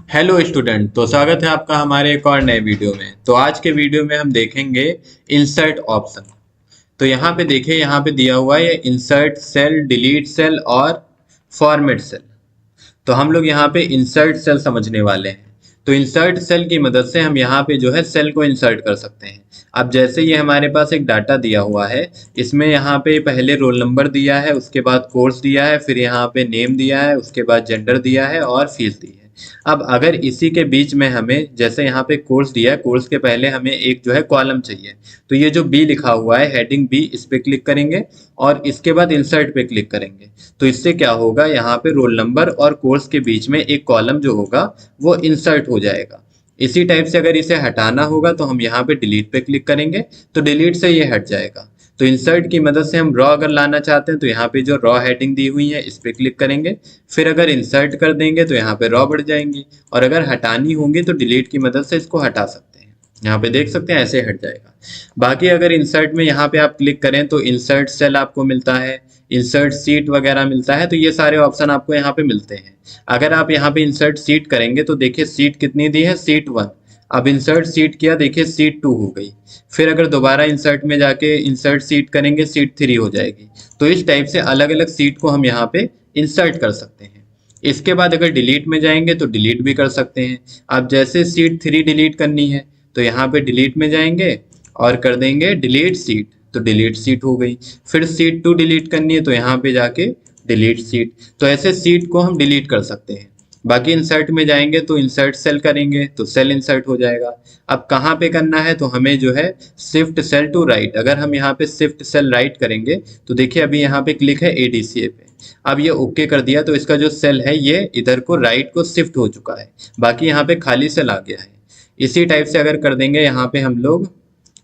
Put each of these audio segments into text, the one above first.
Hello student, तो स्वागत है आपका हमारे एक और नए वीडियो में। तो आज के वीडियो में हम देखेंगे इंसर्ट ऑप्शन। तो यहाँ पे देखिए, यहाँ पे दिया हुआ है इंसर्ट सेल, डिलीट सेल और फॉर्मेट सेल। तो हम लोग यहाँ पे इंसर्ट सेल समझने वाले हैं। तो इंसर्ट सेल की मदद से हम यहाँ पे जो है सेल को इंसर्ट कर सकते हैं। अब जैसे ये हमारे पास एक डाटा दिया हुआ है, इसमें यहाँ पे पहले रोल नंबर दिया है, उसके बाद कोर्स दिया है, फिर यहाँ पे नेम दिया है, उसके बाद जेंडर दिया है और फीस दी है। अब अगर इसी के बीच में हमें, जैसे यहाँ पे कोर्स दिया है, कोर्स के पहले हमें एक जो है कॉलम चाहिए। तो ये जो बी लिखा हुआ है, हेडिंग बी, इस पे क्लिक करेंगे और इसके बाद इंसर्ट पे क्लिक करेंगे। तो इससे क्या होगा, यहाँ पे रोल नंबर और कोर्स के बीच में एक कॉलम जो होगा वो इंसर्ट हो जाएगा। इसी टाइप से अगर इसे हटाना होगा तो हम यहाँ पे डिलीट पे क्लिक करेंगे, तो डिलीट से ये हट जाएगा। तो इंसर्ट की मदद से हम रॉ अगर लाना चाहते हैं तो यहाँ पे जो रॉ हेडिंग दी हुई है इस पे क्लिक करेंगे, फिर अगर इंसर्ट कर देंगे तो यहाँ पे रॉ बढ़ जाएंगी, और अगर हटानी होंगी तो डिलीट की मदद से इसको हटा सकते हैं। यहाँ पे देख सकते हैं ऐसे हट जाएगा। बाकी अगर इंसर्ट में यहाँ पे आप क्लिक करें तो इंसर्ट सेल आपको मिलता है, इंसर्ट सीट वगैरह मिलता है। तो ये सारे ऑप्शन आपको यहाँ पे मिलते हैं। अगर आप यहाँ पे इंसर्ट सीट करेंगे तो देखिए सीट कितनी दी है, सीट 1। अब इंसर्ट सीट किया, देखिए सीट 2 हो गई। फिर अगर दोबारा इंसर्ट में जाके इंसर्ट सीट करेंगे, सीट 3 हो जाएगी। तो इस टाइप से अलग अलग सीट को हम यहाँ पे इंसर्ट कर सकते हैं। इसके बाद अगर डिलीट में जाएंगे तो डिलीट भी कर सकते हैं। अब जैसे सीट 3 डिलीट करनी है तो यहाँ पे डिलीट में जाएंगे और कर देंगे डिलीट सीट, तो डिलीट सीट हो गई। फिर सीट 2 डिलीट करनी है तो यहाँ पे जाके डिलीट सीट। तो ऐसे सीट को हम डिलीट कर सकते हैं। बाकी इंसर्ट में जाएंगे तो इंसर्ट सेल करेंगे तो सेल इंसर्ट हो जाएगा। अब कहाँ पे करना है, तो हमें जो है शिफ्ट सेल टू राइट, अगर हम यहाँ पे शिफ्ट सेल राइट करेंगे तो देखिए अभी यहाँ पे क्लिक है एडीसीए पे। अब ये ओके कर दिया तो इसका जो सेल है ये इधर को राइट को शिफ्ट हो चुका है, बाकी यहाँ पे खाली सेल आ गया है। इसी टाइप से अगर कर देंगे यहाँ पे हम लोग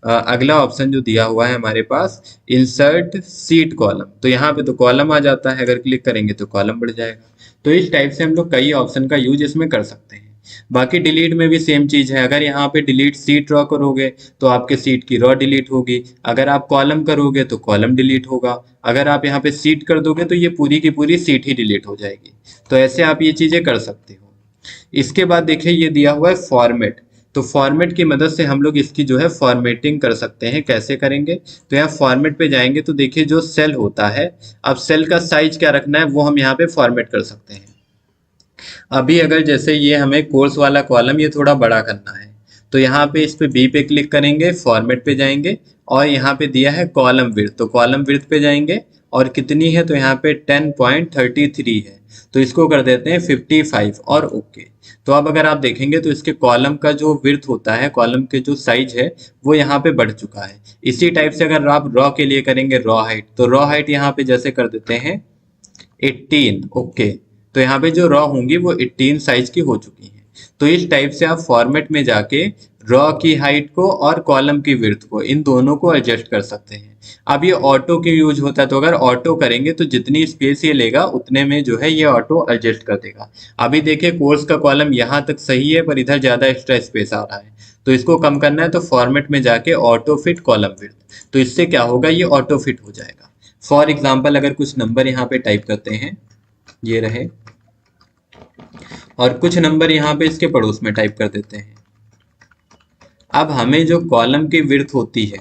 अगला ऑप्शन जो दिया हुआ है हमारे पास, इंसर्ट सीट कॉलम, तो यहाँ पे तो कॉलम आ जाता है, अगर क्लिक करेंगे तो कॉलम बढ़ जाएगा। तो इस टाइप से हम लोग कई ऑप्शन का यूज इसमें कर सकते हैं। बाकी डिलीट में भी सेम चीज है। अगर यहाँ पे डिलीट सीट ड्रॉ करोगे तो आपके सीट की रॉ डिलीट होगी, अगर आप कॉलम करोगे तो कॉलम डिलीट होगा, अगर आप यहाँ पे सीट कर दोगे तो ये पूरी की पूरी सीट ही डिलीट हो जाएगी। तो ऐसे आप ये चीजें कर सकते हो। इसके बाद देखिए ये दिया हुआ है फॉर्मेट। तो फॉर्मेट की मदद से हम लोग इसकी जो है फॉर्मेटिंग कर सकते हैं। कैसे करेंगे, तो यहाँ फॉर्मेट पे जाएंगे तो देखिए जो सेल होता है, अब सेल का साइज क्या रखना है वो हम यहाँ पे फॉर्मेट कर सकते हैं। अभी अगर जैसे ये हमें कोर्स वाला कॉलम ये थोड़ा बड़ा करना है तो यहाँ पे इस पे बी पे क्लिक करेंगे, फॉर्मेट पे जाएंगे और यहाँ पे दिया है कॉलम विड्थ, तो कॉलम विड्थ पे जाएंगे और कितनी है, तो यहाँ पे 10.33 है, तो इसको कर देते हैं 55 और ओके। तो अब अगर आप देखेंगे तो इसके कॉलम का जो विड्थ होता है, कॉलम के जो साइज है वो यहाँ पे बढ़ चुका है। इसी टाइप से अगर आप रॉ के लिए करेंगे रॉ हाइट, तो रॉ हाइट यहाँ पे जैसे कर देते हैं 18, ओके। तो यहाँ पे जो रॉ होंगी वो 18 साइज की हो चुकी हैं। तो इस टाइप से आप फॉर्मेट में जाके रॉ की हाइट को और कॉलम की विड्थ को, इन दोनों को एडजस्ट कर सकते हैं। अब ये ऑटो के यूज होता है, तो अगर ऑटो करेंगे तो जितनी स्पेस ये लेगा उतने में जो है ये ऑटो एडजस्ट कर देगा। अभी देखिए कोर्स का कॉलम यहाँ तक सही है पर इधर ज्यादा एक्स्ट्रा स्पेस आ रहा है, तो इसको कम करना है तो फॉर्मेट में जाके ऑटो फिट कॉलम विड्थ, तो इससे क्या होगा, ये ऑटो फिट हो जाएगा। फॉर एग्जाम्पल अगर कुछ नंबर यहाँ पे टाइप करते हैं, ये रहे, और कुछ नंबर यहाँ पे इसके पड़ोस में टाइप कर देते हैं। अब हमें जो कॉलम की विड्थ होती है,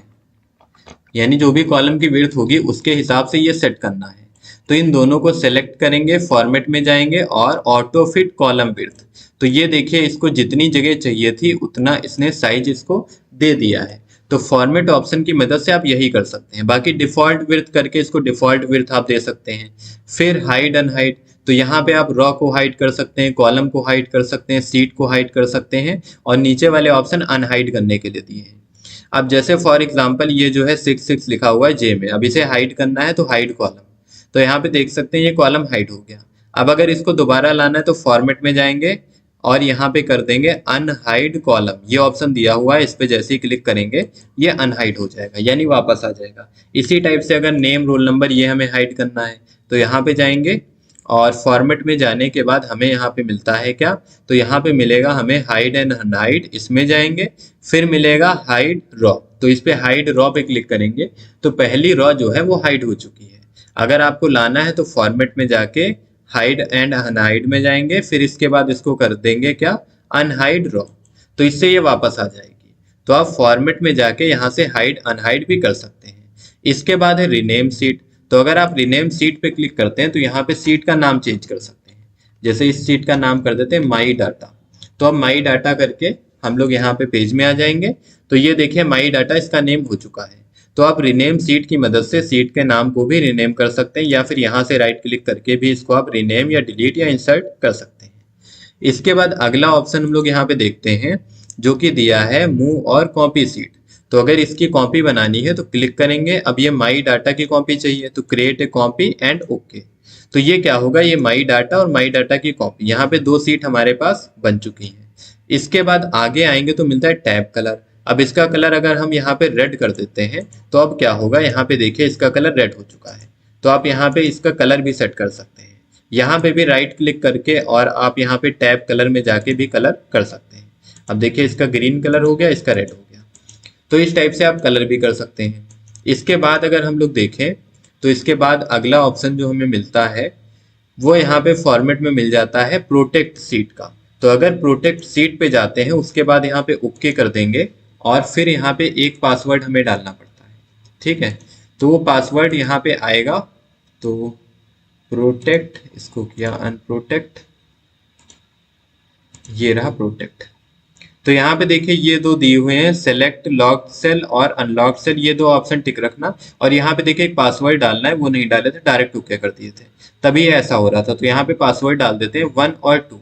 यानी जो भी कॉलम की विड्थ होगी उसके हिसाब से ये सेट करना है। तो इन दोनों को सेलेक्ट करेंगे, फॉर्मेट में जाएंगे और ऑटो फिट कॉलम विड्थ, तो ये देखिए इसको जितनी जगह चाहिए थी उतना इसने साइज इसको दे दिया है। तो फॉर्मेट ऑप्शन की मदद से आप यही कर सकते हैं। बाकी डिफॉल्ट विड्थ करके इसको डिफॉल्ट विड्थ आप दे सकते हैं। फिर हाइड अनहाइड, तो यहाँ पे आप रॉ को हाइड कर सकते हैं, कॉलम को हाइड कर सकते हैं, सीट को हाइड कर सकते हैं, और नीचे वाले ऑप्शन अनहाइड करने के लिए दिए हैं। अब जैसे फॉर एग्जांपल ये जो है 66 लिखा हुआ है जे में, अब इसे हाइड करना है तो हाइड कॉलम, तो यहाँ पे देख सकते हैं ये कॉलम हाइड हो गया। अब अगर इसको दोबारा लाना है तो फॉर्मेट में जाएंगे और यहाँ पे कर देंगे अनहाइड कॉलम, ये ऑप्शन दिया हुआ है, इस पे जैसे ही क्लिक करेंगे ये अनहाइड हो जाएगा, यानी वापस आ जाएगा। इसी टाइप से अगर नेम रोल नंबर ये हमें हाइड करना है तो यहाँ पे जाएंगे और फॉर्मेट में जाने के बाद हमें यहाँ पे मिलता है क्या, तो यहाँ पे मिलेगा हमें हाइड एंड अनहाइड, इसमें जाएंगे फिर मिलेगा हाइड रॉ, तो इस पे हाइड रॉ पे क्लिक करेंगे तो पहली रॉ जो है वो हाइड हो चुकी है। अगर आपको लाना है तो फॉर्मेट में जाके हाइड एंड अनहाइड में जाएंगे, फिर इसके बाद इसको कर देंगे क्या, अनहाइड रॉ। तो इससे ये वापस आ जाएगी। तो आप फॉर्मेट में जाके यहाँ से हाइड अनहाइड भी कर सकते हैं। इसके बाद है रिनेम सीट। तो अगर आप रिनेम सीट पे क्लिक करते हैं तो यहाँ पे सीट का नाम चेंज कर सकते हैं। जैसे इस सीट का नाम कर देते हैं माई डाटा। तो अब माई डाटा करके हम लोग यहाँ पे पेज में आ जाएंगे। तो ये देखिए माई डाटा इसका नेम हो चुका है। तो आप रिनेम सीट की मदद से सीट के नाम को भी रिनेम कर सकते हैं, या फिर यहाँ से राइट क्लिक करके भी इसको आप रिनेम या डिलीट या इंसर्ट कर सकते हैं। इसके बाद अगला ऑप्शन हम लोग यहाँ पे देखते हैं जो कि दिया है मूव और कॉपी सीट। तो अगर इसकी कॉपी बनानी है तो क्लिक करेंगे। अब ये माई डाटा की कॉपी चाहिए तो create a copy and okay. तो ये क्या होगा, ये माई डाटा और माई डाटा की कॉपी, यहाँ पे 2 सीट हमारे पास बन चुकी हैं। इसके बाद आगे आएंगे तो मिलता है टैब कलर। अब इसका कलर अगर हम यहाँ पे रेड कर देते हैं तो अब क्या होगा, यहाँ पे देखिए इसका कलर रेड हो चुका है। तो आप यहाँ पे इसका कलर भी सेट कर सकते हैं। यहाँ पे भी राइट क्लिक करके और आप यहाँ पे टैब कलर में जाके भी कलर कर सकते हैं। अब देखिए इसका ग्रीन कलर हो गया, इसका रेड हो गया। तो इस टाइप से आप कलर भी कर सकते हैं। इसके बाद अगर हम लोग देखें तो इसके बाद अगला ऑप्शन जो हमें मिलता है वो यहाँ पे फॉर्मेट में मिल जाता है प्रोटेक्ट सीट का। तो अगर प्रोटेक्ट सीट पे जाते हैं उसके बाद यहाँ पे ओके कर देंगे और फिर यहाँ पे एक पासवर्ड हमें डालना पड़ता है, ठीक है। तो वो पासवर्ड यहाँ पे आएगा। तो प्रोटेक्ट, इसको किया अनप्रोटेक्ट, ये रहा प्रोटेक्ट। तो यहाँ पे देखिए ये 2 दिए हुए हैं, सेलेक्ट लॉक्ड सेल और अनलॉक्ड सेल, ये 2 ऑप्शन टिक रखना। और यहाँ पे देखिए एक पासवर्ड डालना है, वो नहीं डाले थे, डायरेक्ट ओके कर दिए थे, तभी ऐसा हो रहा था। तो यहाँ पे पासवर्ड डाल देते हैं 1 और 2,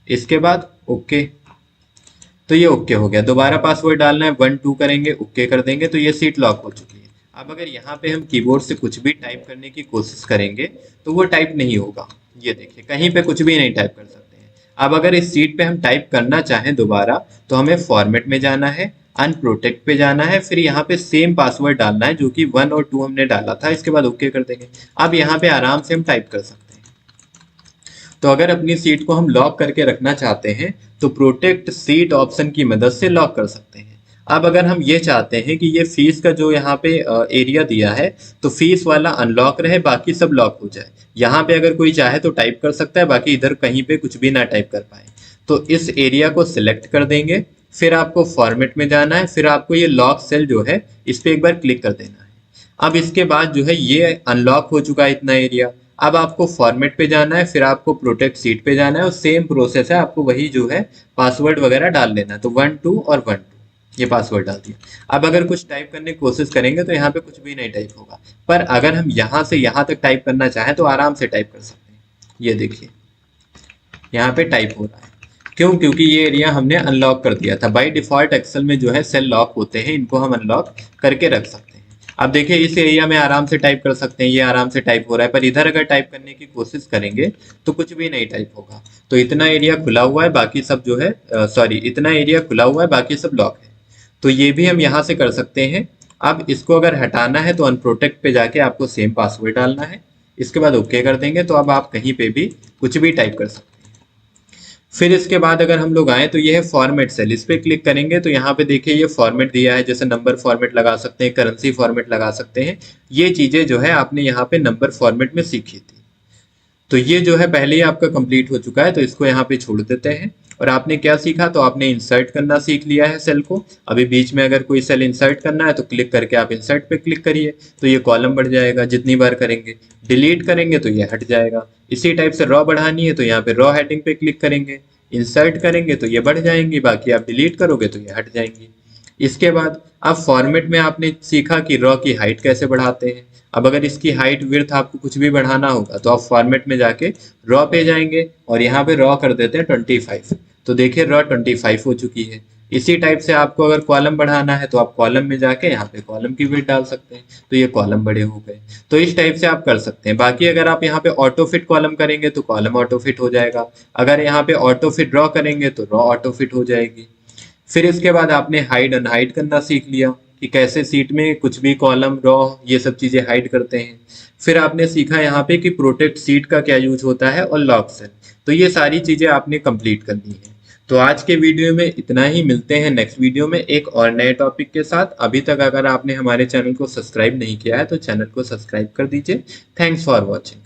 इसके बाद ओके। तो ये ओके हो गया। दोबारा पासवर्ड डालना है, 1 2 करेंगे, ओके कर देंगे, तो ये सीट लॉक हो चुकी है। अब अगर यहाँ पे हम कीबोर्ड से कुछ भी टाइप करने की कोशिश करेंगे तो वो टाइप नहीं होगा। ये देखिए कहीं पे कुछ भी नहीं टाइप कर सकते हैं। अब अगर इस सीट पे हम टाइप करना चाहें दोबारा तो हमें फॉर्मेट में जाना है, अनप्रोटेक्ट पे जाना है, फिर यहाँ पे सेम पासवर्ड डालना है जो कि 1 और 2 हमने डाला था, इसके बाद ओके कर देंगे। अब यहाँ पे आराम से हम टाइप कर सकते हैं। तो अगर अपनी सीट को हम लॉक करके रखना चाहते हैं तो प्रोटेक्ट सीट ऑप्शन की मदद से लॉक कर सकते हैं। अब अगर हम ये चाहते हैं कि ये फीस का जो यहाँ पे एरिया दिया है तो फीस वाला अनलॉक रहे, बाकी सब लॉक हो जाए, यहाँ पे अगर कोई चाहे तो टाइप कर सकता है, बाकी इधर कहीं पे कुछ भी ना टाइप कर पाए। तो इस एरिया को सिलेक्ट कर देंगे, फिर आपको फॉर्मेट में जाना है, फिर आपको ये लॉक सेल जो है इस पर एक बार क्लिक कर देना है। अब इसके बाद जो है ये अनलॉक हो चुका है इतना एरिया। अब आपको फॉर्मेट पे जाना है, फिर आपको प्रोटेक्ट सीट पे जाना है और सेम प्रोसेस है, आपको वही जो है पासवर्ड वगैरह डाल लेना है। तो 1 2 और 1 2 ये पासवर्ड डाल दिया। अब अगर कुछ टाइप करने की कोशिश करेंगे तो यहाँ पे कुछ भी नहीं टाइप होगा, पर अगर हम यहाँ से यहाँ तक टाइप करना चाहें तो आराम से टाइप कर सकते हैं। ये देखिए यहाँ पे टाइप हो रहा है, क्यों, क्योंकि ये एरिया हमने अनलॉक कर दिया था। बाय डिफॉल्ट एक्सेल में जो है सेल लॉक होते हैं, इनको हम अनलॉक करके रख सकते हैं। अब देखिए इस एरिया में आराम से टाइप कर सकते हैं, ये आराम से टाइप हो रहा है, पर इधर अगर टाइप करने की कोशिश करेंगे तो कुछ भी नहीं टाइप होगा। तो इतना एरिया खुला हुआ है, बाकी सब जो है इतना एरिया खुला हुआ है, बाकी सब लॉक है। तो ये भी हम यहाँ से कर सकते हैं। अब इसको अगर हटाना है तो अनप्रोटेक्ट पे जाके आपको सेम पासवर्ड डालना है, इसके बाद ओके कर देंगे। तो अब आप कहीं पे भी कुछ भी टाइप कर सकते हैं। फिर इसके बाद अगर हम लोग आए तो ये है फॉर्मेट सेल, इस पे क्लिक करेंगे तो यहाँ पे देखिए ये फॉर्मेट दिया है, जैसे नंबर फॉर्मेट लगा सकते हैं, करेंसी फॉर्मेट लगा सकते हैं। ये चीजें जो है आपने यहाँ पे नंबर फॉर्मेट में सीखी थी। तो ये जो है पहले ही आपका कंप्लीट हो चुका है, तो इसको यहाँ पे छोड़ देते हैं। और आपने क्या सीखा, तो आपने इंसर्ट करना सीख लिया है सेल को। अभी बीच में अगर कोई सेल इंसर्ट करना है तो क्लिक करके आप इंसर्ट पे क्लिक करिए, तो ये कॉलम बढ़ जाएगा जितनी बार करेंगे। डिलीट करेंगे तो ये हट जाएगा। इसी टाइप से रॉ बढ़ानी है तो यहाँ पे रॉ हेडिंग पे क्लिक करेंगे, इंसर्ट करेंगे तो ये बढ़ जाएंगी, बाकी आप डिलीट करोगे तो ये हट जाएंगी। इसके बाद अब फॉर्मेट में आपने सीखा कि रॉ की हाइट कैसे बढ़ाते हैं। अब अगर इसकी हाइट विड्थ आपको कुछ भी बढ़ाना होगा तो आप फॉर्मेट में जाके रॉ पे जाएंगे और यहाँ पे रॉ कर देते हैं 25। तो देखिए रॉ 25 हो चुकी है। इसी टाइप से आपको अगर कॉलम बढ़ाना है तो आप कॉलम में जाके यहाँ पे कॉलम की विड्थ डाल सकते हैं, तो ये कॉलम बड़े हो गए। तो इस टाइप से आप कर सकते हैं। बाकी अगर आप यहाँ पे ऑटो फिट कॉलम करेंगे तो कॉलम ऑटो फिट हो जाएगा, अगर यहाँ पे ऑटो फिट रॉ करेंगे तो रॉ ऑटो फिट हो जाएगी। फिर इसके बाद आपने हाइड अनहाइड करना सीख लिया कि कैसे सीट में कुछ भी कॉलम रॉ ये सब चीजें हाइड करते हैं। फिर आपने सीखा यहाँ पे कि प्रोटेक्ट सीट का क्या यूज होता है और लॉक सेल। तो ये सारी चीजें आपने कंप्लीट करनी है। तो आज के वीडियो में इतना ही, मिलते हैं नेक्स्ट वीडियो में एक और नए टॉपिक के साथ। अभी तक अगर आपने हमारे चैनल को सब्सक्राइब नहीं किया है तो चैनल को सब्सक्राइब कर दीजिए। Thanks for watching.